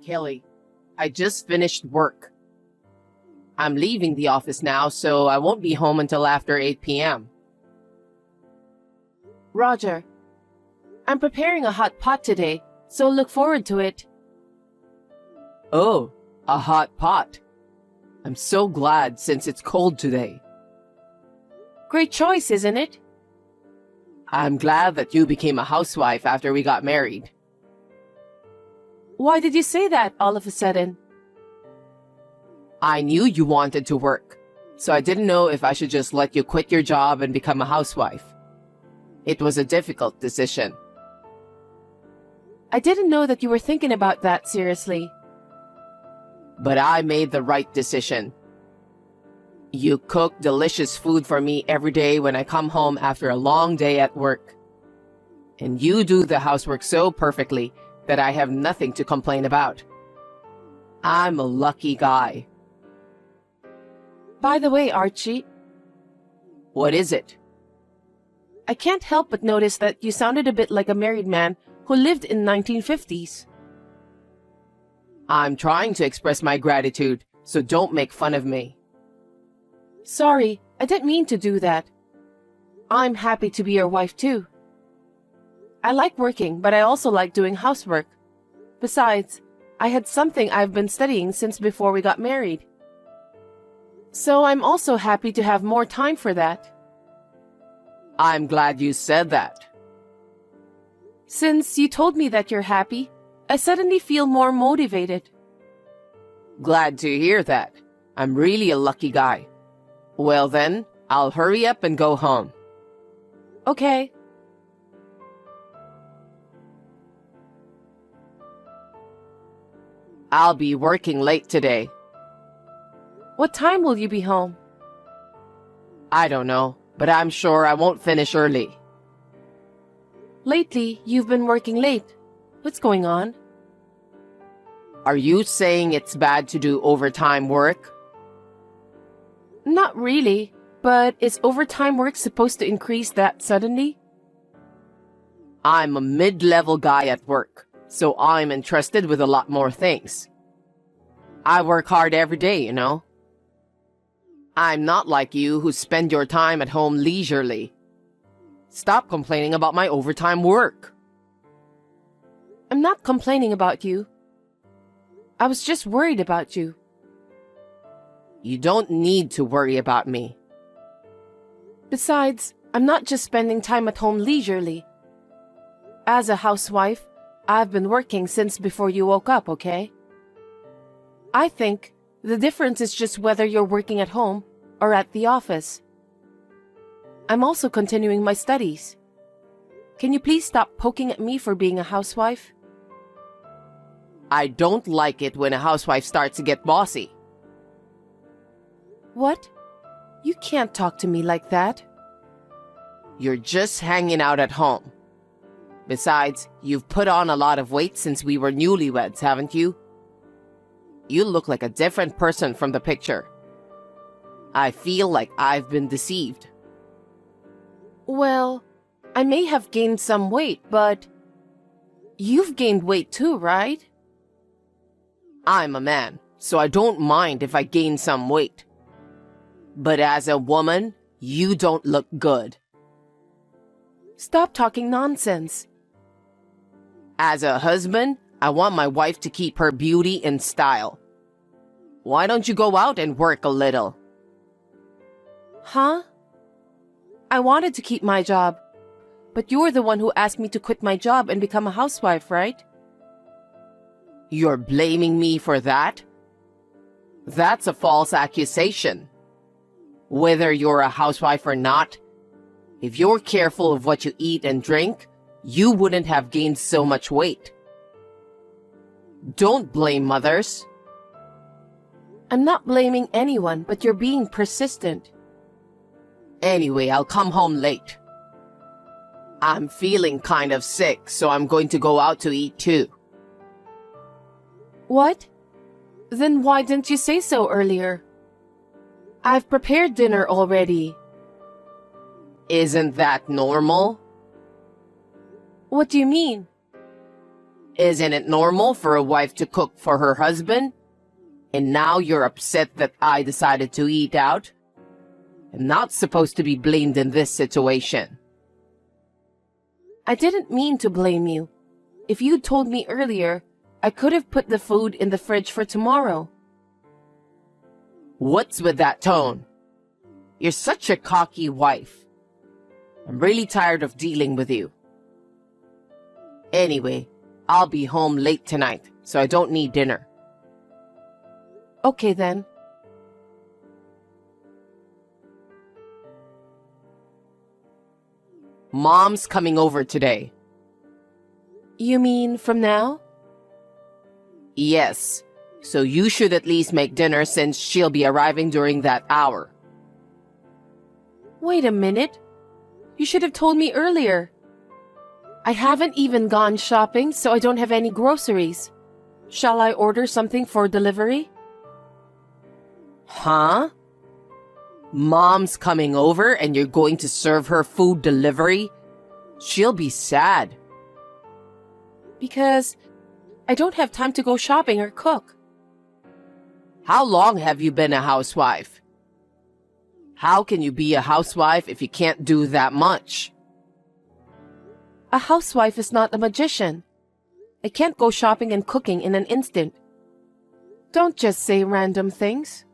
Kelly, I just finished work. I'm leaving the office now, so I won't be home until after 8 p.m. Roger, I'm preparing a hot pot today, so look forward to it. Oh, a hot pot. I'm so glad since it's cold today. Great choice, isn't it? I'm glad that you became a housewife after we got married. Why did you say that all of a sudden? I knew you wanted to work, so I didn't know if I should just let you quit your job and become a housewife. It was a difficult decision. I didn't know that you were thinking about that seriously. But I made the right decision. You cook delicious food for me every day when I come home after a long day at work. And you do the housework so perfectly that I have nothing to complain about. I'm a lucky guy. By the way, Archie, What is it? I can't help but notice that you sounded a bit like a married man who lived in 1950s. I'm trying to express my gratitude, so don't make fun of me. Sorry, I didn't mean to do that. I'm happy to be your wife too. I like working, but I also like doing housework. Besides, I had something I've been studying since before we got married. So I'm also happy to have more time for that. I'm glad you said that. Since you told me that you're happy, I suddenly feel more motivated. Glad to hear that. I'm really a lucky guy. Well then, I'll hurry up and go home. Okay. I'll be working late today. What time will you be home? I don't know, but I'm sure I won't finish early. Lately, you've been working late. What's going on? Are you saying it's bad to do overtime work? Not really, but is overtime work supposed to increase that suddenly? I'm a mid-level guy at work, so I'm entrusted with a lot more things. I work hard every day, you know. I'm not like you who spend your time at home leisurely. Stop complaining about my overtime work. I'm not complaining about you. I was just worried about you. You don't need to worry about me. Besides, I'm not just spending time at home leisurely. As a housewife, I've been working since before you woke up, okay? I think the difference is just whether you're working at home or at the office. I'm also continuing my studies. Can you please stop poking at me for being a housewife? I don't like it when a housewife starts to get bossy. What? You can't talk to me like that. You're just hanging out at home. Besides, you've put on a lot of weight since we were newlyweds, haven't you? You look like a different person from the picture. I feel like I've been deceived. Well, I may have gained some weight, but you've gained weight too, right? I'm a man, so I don't mind if I gain some weight. But as a woman, you don't look good. Stop talking nonsense. As a husband, I want my wife to keep her beauty in style. Why don't you go out and work a little? Huh? I wanted to keep my job, but you're the one who asked me to quit my job and become a housewife, right? You're blaming me for that? That's a false accusation. Whether you're a housewife or not, if you're careful of what you eat and drink, you wouldn't have gained so much weight. Don't blame mothers. I'm not blaming anyone, but you're being persistent. Anyway, I'll come home late. I'm feeling kind of sick, so I'm going to go out to eat too. What? Then why didn't you say so earlier? I've prepared dinner already. Isn't that normal? What do you mean? Isn't it normal for a wife to cook for her husband? And now you're upset that I decided to eat out? I'm not supposed to be blamed in this situation. I didn't mean to blame you. If you'd told me earlier, I could have put the food in the fridge for tomorrow. What's with that tone? You're such a cocky wife. I'm really tired of dealing with you. Anyway, I'll be home late tonight, so I don't need dinner. Okay then. Mom's coming over today. You mean from now? Yes, so you should at least make dinner since she'll be arriving during that hour. Wait a minute. You should have told me earlier. I haven't even gone shopping, so I don't have any groceries. Shall I order something for delivery? Huh? Mom's coming over and you're going to serve her food delivery? She'll be sad. Because I don't have time to go shopping or cook. How long have you been a housewife? How can you be a housewife if you can't do that much? A housewife is not a magician. I can't go shopping and cooking in an instant. Don't just say random things.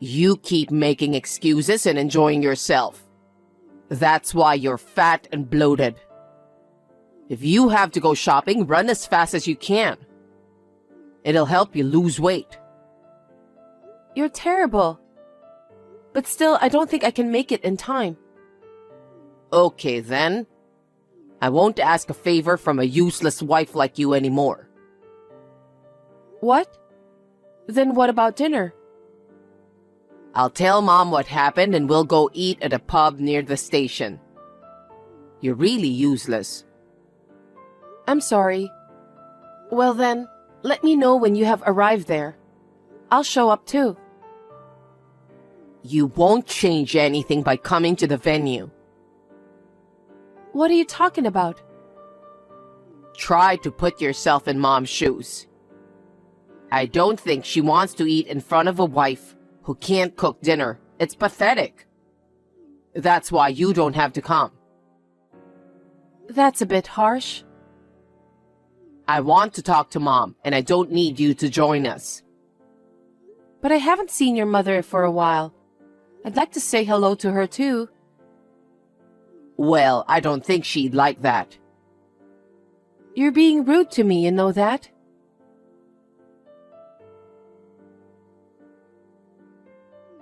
You keep making excuses and enjoying yourself. That's why you're fat and bloated. If you have to go shopping, run as fast as you can. It'll help you lose weight. You're terrible. But still, I don't think I can make it in time. Okay then. I won't ask a favor from a useless wife like you anymore. What? Then what about dinner? I'll tell Mom what happened and we'll go eat at a pub near the station. You're really useless. I'm sorry. Well then, let me know when you have arrived there. I'll show up too. You won't change anything by coming to the venue. What are you talking about? Try to put yourself in Mom's shoes. I don't think she wants to eat in front of a wife who can't cook dinner. It's pathetic. That's why you don't have to come. That's a bit harsh. I want to talk to Mom, and I don't need you to join us. But I haven't seen your mother for a while. I'd like to say hello to her too. Well, I don't think she'd like that. You're being rude to me, you know that?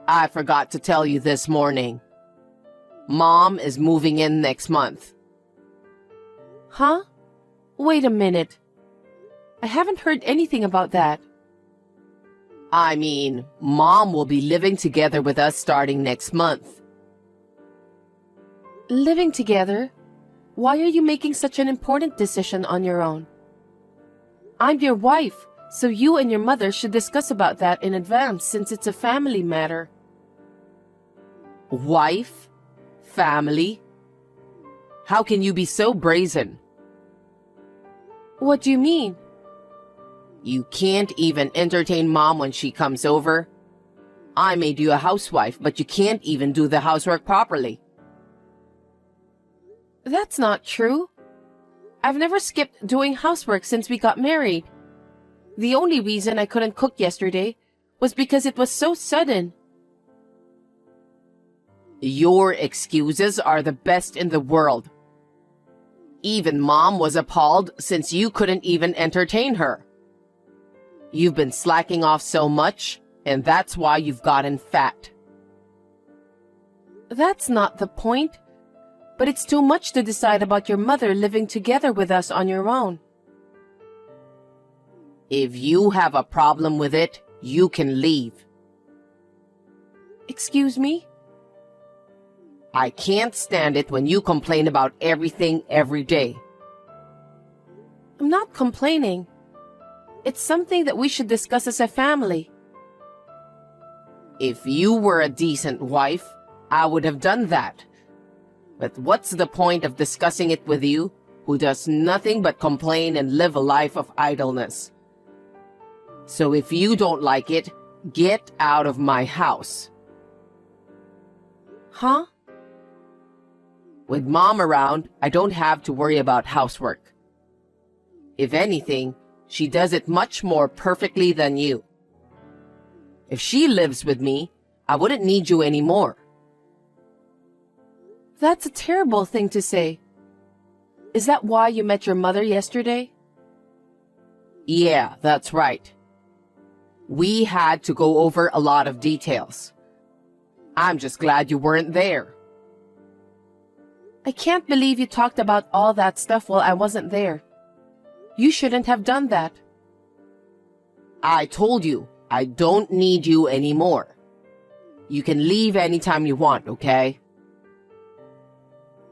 I forgot to tell you this morning. Mom is moving in next month. Huh? Wait a minute. I haven't heard anything about that. I mean, Mom will be living together with us starting next month. Living together? Why are you making such an important decision on your own? I'm your wife, so you and your mother should discuss about that in advance since it's a family matter. Wife? Family? How can you be so brazen? What do you mean? You can't even entertain Mom when she comes over. I made you a housewife, but you can't even do the housework properly. That's not true. I've never skipped doing housework since we got married. The only reason I couldn't cook yesterday was because it was so sudden. Your excuses are the best in the world. Even Mom was appalled since you couldn't even entertain her. You've been slacking off so much, and that's why you've gotten fat. That's not the point. But it's too much to decide about your mother living together with us on your own. If you have a problem with it, you can leave. Excuse me? I can't stand it when you complain about everything every day. I'm not complaining. It's something that we should discuss as a family. If you were a decent wife, I would have done that. But what's the point of discussing it with you who does nothing but complain and live a life of idleness. So if you don't like it, get out of my house. Huh? With Mom around, I don't have to worry about housework. If anything, she does it much more perfectly than you. If she lives with me, I wouldn't need you anymore. That's a terrible thing to say. Is that why you met your mother yesterday? Yeah, that's right. We had to go over a lot of details. I'm just glad you weren't there. I can't believe you talked about all that stuff while I wasn't there. You shouldn't have done that. I told you, I don't need you anymore. You can leave anytime you want, okay?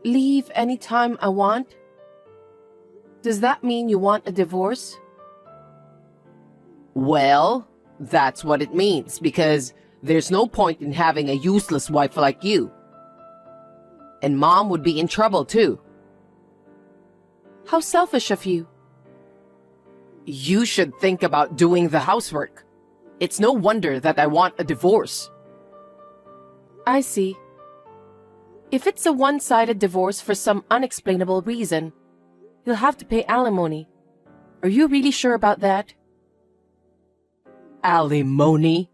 Leave anytime I want? Does that mean you want a divorce? Well, that's what it means, because there's no point in having a useless wife like you. And Mom would be in trouble too. How selfish of you. You should think about doing the housework. It's no wonder that I want a divorce. I see. If it's a one-sided divorce for some unexplainable reason, you'll have to pay alimony. Are you really sure about that? Alimony?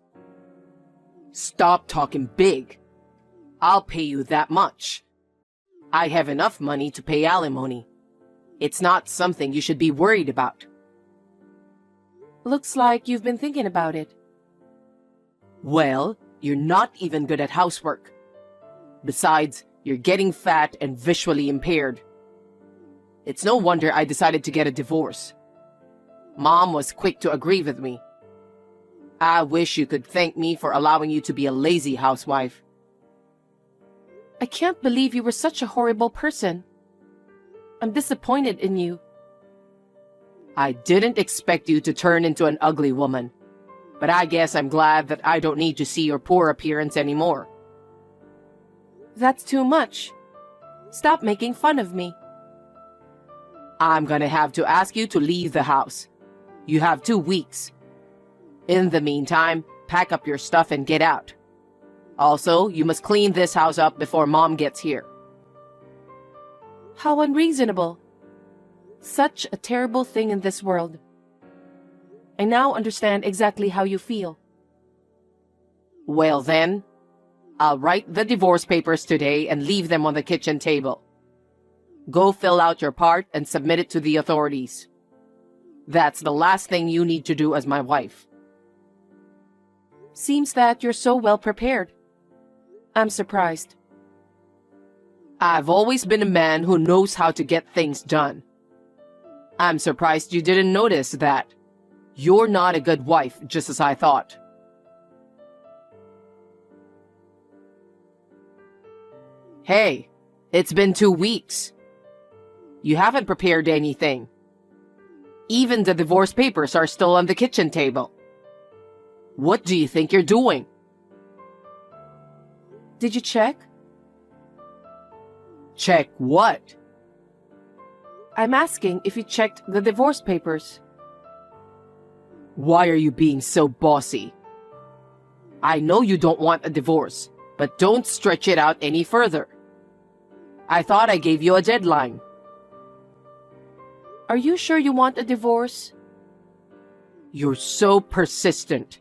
Stop talking big. I'll pay you that much. I have enough money to pay alimony. It's not something you should be worried about. Looks like you've been thinking about it. Well, you're not even good at housework. Besides, you're getting fat and visually impaired. It's no wonder I decided to get a divorce. Mom was quick to agree with me. I wish you could thank me for allowing you to be a lazy housewife. I can't believe you were such a horrible person. I'm disappointed in you. I didn't expect you to turn into an ugly woman, but I guess I'm glad that I don't need to see your poor appearance anymore. That's too much. Stop making fun of me. I'm gonna have to ask you to leave the house. You have 2 weeks. In the meantime, pack up your stuff and get out. Also, you must clean this house up before Mom gets here. How unreasonable. Such a terrible thing in this world. I now understand exactly how you feel. Well then, I'll write the divorce papers today and leave them on the kitchen table. Go fill out your part and submit it to the authorities. That's the last thing you need to do as my wife. Seems that you're so well prepared. I'm surprised. I've always been a man who knows how to get things done. I'm surprised you didn't notice that. You're not a good wife, just as I thought. Hey, it's been 2 weeks. You haven't prepared anything. Even the divorce papers are still on the kitchen table. What do you think you're doing? Did you check? Check what? I'm asking if you checked the divorce papers. Why are you being so bossy? I know you don't want a divorce, but don't stretch it out any further. I thought I gave you a deadline. Are you sure you want a divorce? You're so persistent.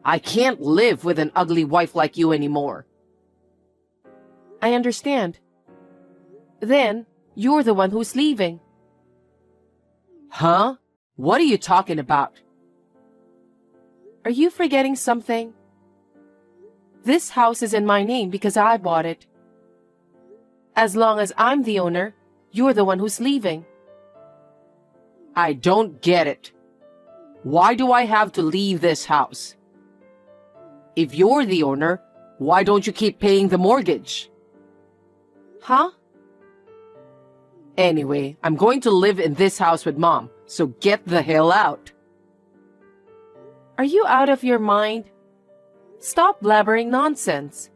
I can't live with an ugly wife like you anymore. I understand. Then, you're the one who's leaving. Huh? What are you talking about? Are you forgetting something? This house is in my name because I bought it. As long as I'm the owner, you're the one who's leaving. I don't get it. Why do I have to leave this house? If you're the owner, why don't you keep paying the mortgage? Huh? Anyway, I'm going to live in this house with Mom, so get the hell out. Are you out of your mind? Stop blabbering nonsense.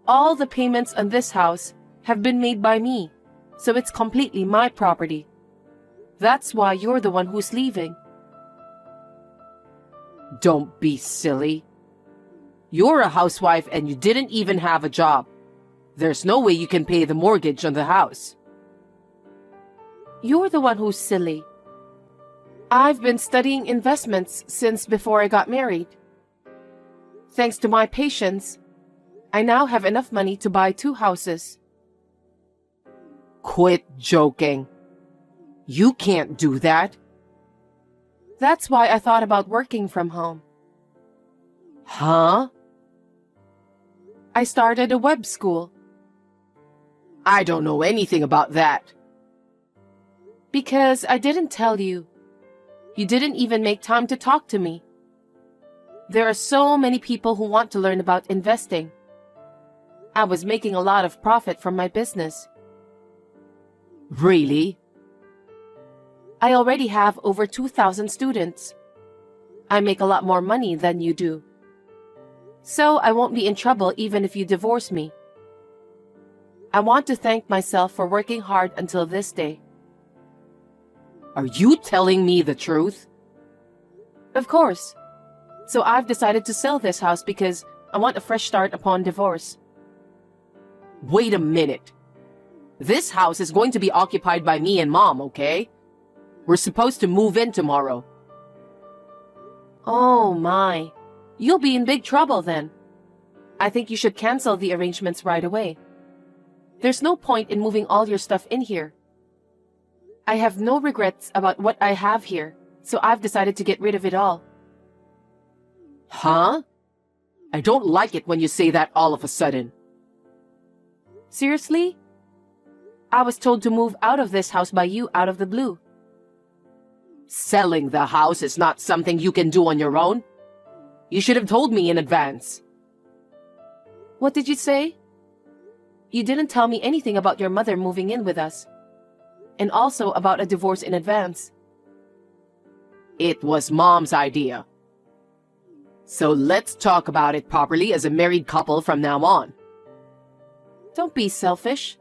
All the payments on this house have been made by me, so it's completely my property. That's why you're the one who's leaving. Don't be silly. You're a housewife and you didn't even have a job. There's no way you can pay the mortgage on the house. You're the one who's silly. I've been studying investments since before I got married. Thanks to my patience, I now have enough money to buy 2 houses. Quit joking. You can't do that. That's why I thought about working from home. Huh? I started a web school. I don't know anything about that. Because I didn't tell you. You didn't even make time to talk to me. There are so many people who want to learn about investing. I was making a lot of profit from my business. Really? I already have over 2,000 students. I make a lot more money than you do. So I won't be in trouble even if you divorce me. I want to thank myself for working hard until this day. Are you telling me the truth? Of course. So I've decided to sell this house because I want a fresh start upon divorce. Wait a minute. This house is going to be occupied by me and Mom, okay? We're supposed to move in tomorrow. Oh my. You'll be in big trouble then. I think you should cancel the arrangements right away. There's no point in moving all your stuff in here. I have no regrets about what I have here, so I've decided to get rid of it all. Huh? I don't like it when you say that all of a sudden. Seriously? I was told to move out of this house by you out of the blue. Selling the house is not something you can do on your own. You should have told me in advance. What did you say? You didn't tell me anything about your mother moving in with us. And also about a divorce in advance. It was Mom's idea. So let's talk about it properly as a married couple from now on. Don't be selfish.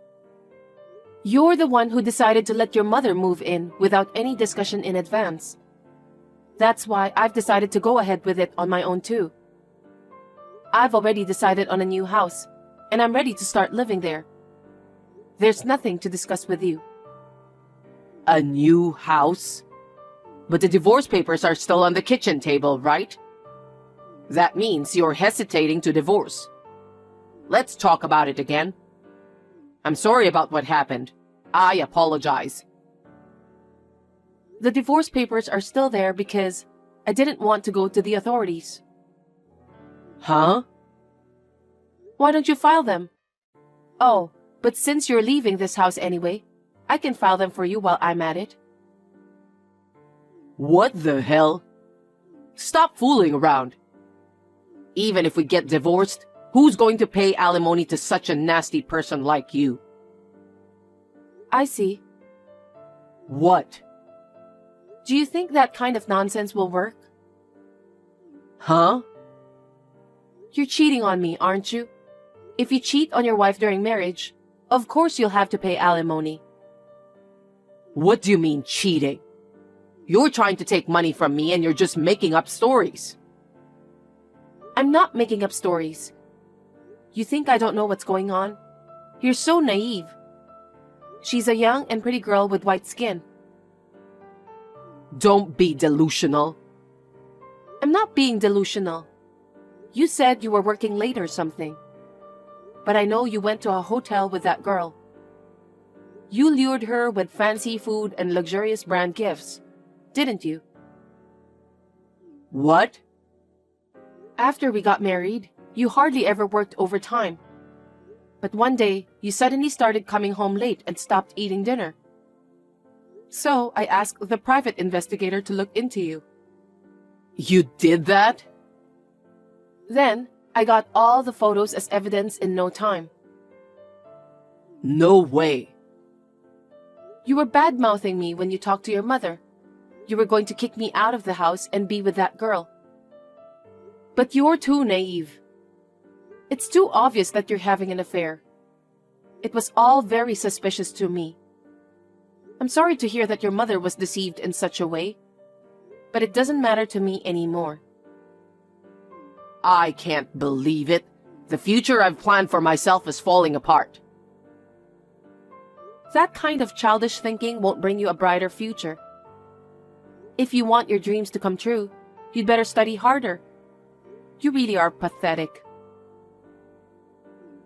You're the one who decided to let your mother move in without any discussion in advance. That's why I've decided to go ahead with it on my own too. I've already decided on a new house, and I'm ready to start living there. There's nothing to discuss with you. A new house? But the divorce papers are still on the kitchen table, right? That means you're hesitating to divorce. Let's talk about it again. I'm sorry about what happened. I apologize. The divorce papers are still there because I didn't want to go to the authorities. Huh? Why don't you file them? Oh, but since you're leaving this house anyway, I can file them for you while I'm at it. What the hell? Stop fooling around. Even if we get divorced, who's going to pay alimony to such a nasty person like you? I see. What? Do you think that kind of nonsense will work? Huh? You're cheating on me, aren't you? If you cheat on your wife during marriage, of course you'll have to pay alimony. What do you mean cheating? You're trying to take money from me and you're just making up stories. I'm not making up stories. You think I don't know what's going on? You're so naive. She's a young and pretty girl with white skin. Don't be delusional. I'm not being delusional. You said you were working late or something. But I know you went to a hotel with that girl. You lured her with fancy food and luxurious brand gifts, didn't you? What? After we got married, you hardly ever worked overtime. But one day, you suddenly started coming home late and stopped eating dinner. So I asked the private investigator to look into you. You did that? Then, I got all the photos as evidence in no time. No way. You were bad-mouthing me when you talked to your mother. You were going to kick me out of the house and be with that girl. But you're too naive. It's too obvious that you're having an affair. It was all very suspicious to me, I'm sorry to hear that your mother was deceived in such a way, but it doesn't matter to me anymore. I can't believe it. The future I've planned for myself is falling apart. That kind of childish thinking won't bring you a brighter future. If you want your dreams to come true, you'd better study harder. You really are pathetic.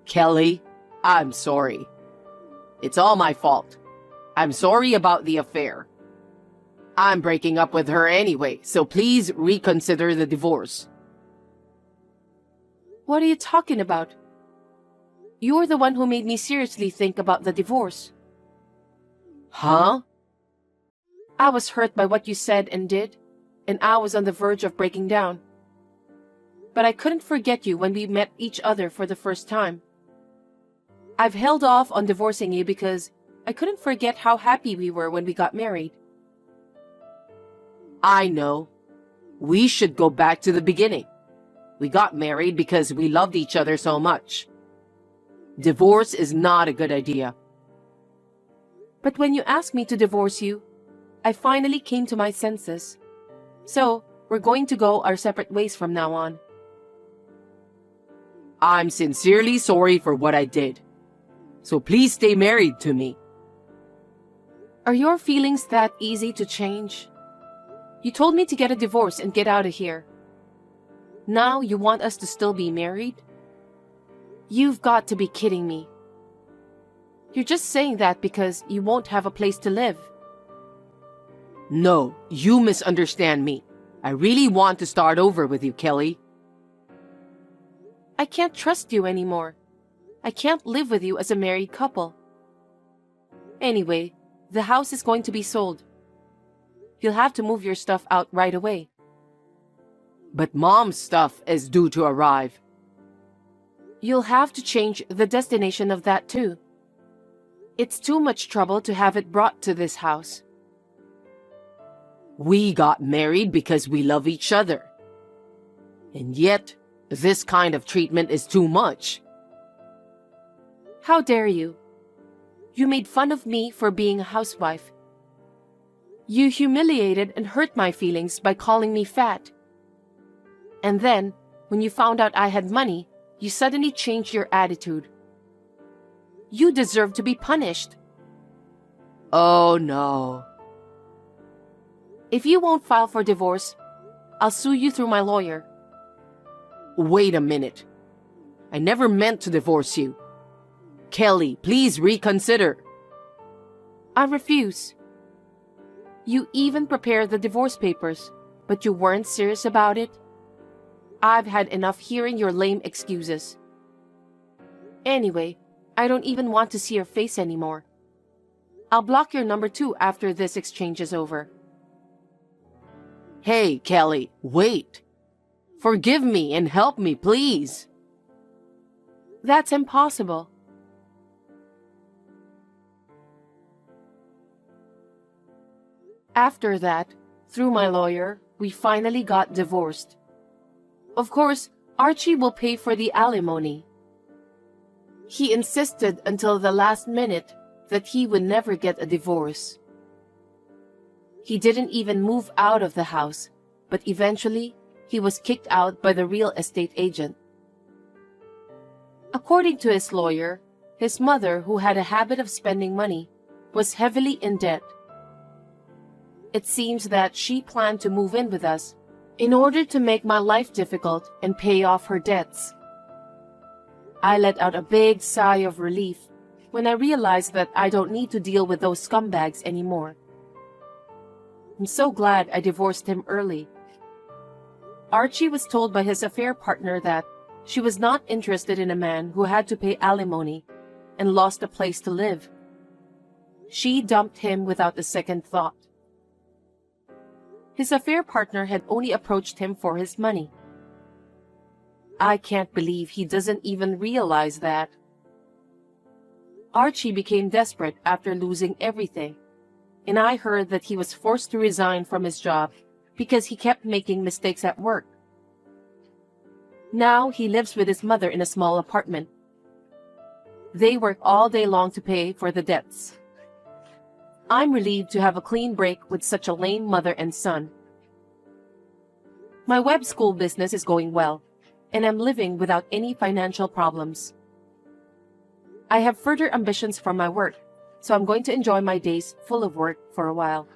Kelly, I'm sorry. It's all my fault. I'm sorry about the affair. I'm breaking up with her anyway, so please reconsider the divorce. What are you talking about? You're the one who made me seriously think about the divorce. Huh? I was hurt by what you said and did, and I was on the verge of breaking down. But I couldn't forget you when we met each other for the first time. I've held off on divorcing you because I couldn't forget how happy we were when we got married. I know. We should go back to the beginning. We got married because we loved each other so much. Divorce is not a good idea. But when you asked me to divorce you, I finally came to my senses. So, we're going to go our separate ways from now on. I'm sincerely sorry for what I did. So please stay married to me. Are your feelings that easy to change? You told me to get a divorce and get out of here. Now you want us to still be married? You've got to be kidding me. You're just saying that because you won't have a place to live. No, you misunderstand me. I really want to start over with you, Kelly. I can't trust you anymore. I can't live with you as a married couple. Anyway, the house is going to be sold. You'll have to move your stuff out right away. But Mom's stuff is due to arrive. You'll have to change the destination of that too. It's too much trouble to have it brought to this house. We got married because we love each other. And yet, this kind of treatment is too much. How dare you? You made fun of me for being a housewife. You humiliated and hurt my feelings by calling me fat. And then, when you found out I had money, you suddenly changed your attitude. You deserve to be punished. Oh no. If you won't file for divorce, I'll sue you through my lawyer. Wait a minute. I never meant to divorce you. Kelly, please reconsider. I refuse. You even prepared the divorce papers, but you weren't serious about it. I've had enough hearing your lame excuses. Anyway, I don't even want to see your face anymore. I'll block your number too after this exchange is over. Hey, Kelly, wait. Forgive me and help me, please. That's impossible. After that, through my lawyer, we finally got divorced. Of course, Archie will pay for the alimony. He insisted until the last minute that he would never get a divorce. He didn't even move out of the house, but eventually, he was kicked out by the real estate agent. According to his lawyer, his mother, who had a habit of spending money, was heavily in debt. It seems that she planned to move in with us in order to make my life difficult and pay off her debts. I let out a big sigh of relief when I realized that I don't need to deal with those scumbags anymore. I'm so glad I divorced him early. Archie was told by his affair partner that she was not interested in a man who had to pay alimony and lost a place to live. She dumped him without a second thought. His affair partner had only approached him for his money. I can't believe he doesn't even realize that. Archie became desperate after losing everything, and I heard that he was forced to resign from his job because he kept making mistakes at work. Now he lives with his mother in a small apartment. They work all day long to pay for the debts. I'm relieved to have a clean break with such a lame mother and son. My web school business is going well, and I'm living without any financial problems. I have further ambitions for my work, so I'm going to enjoy my days full of work for a while.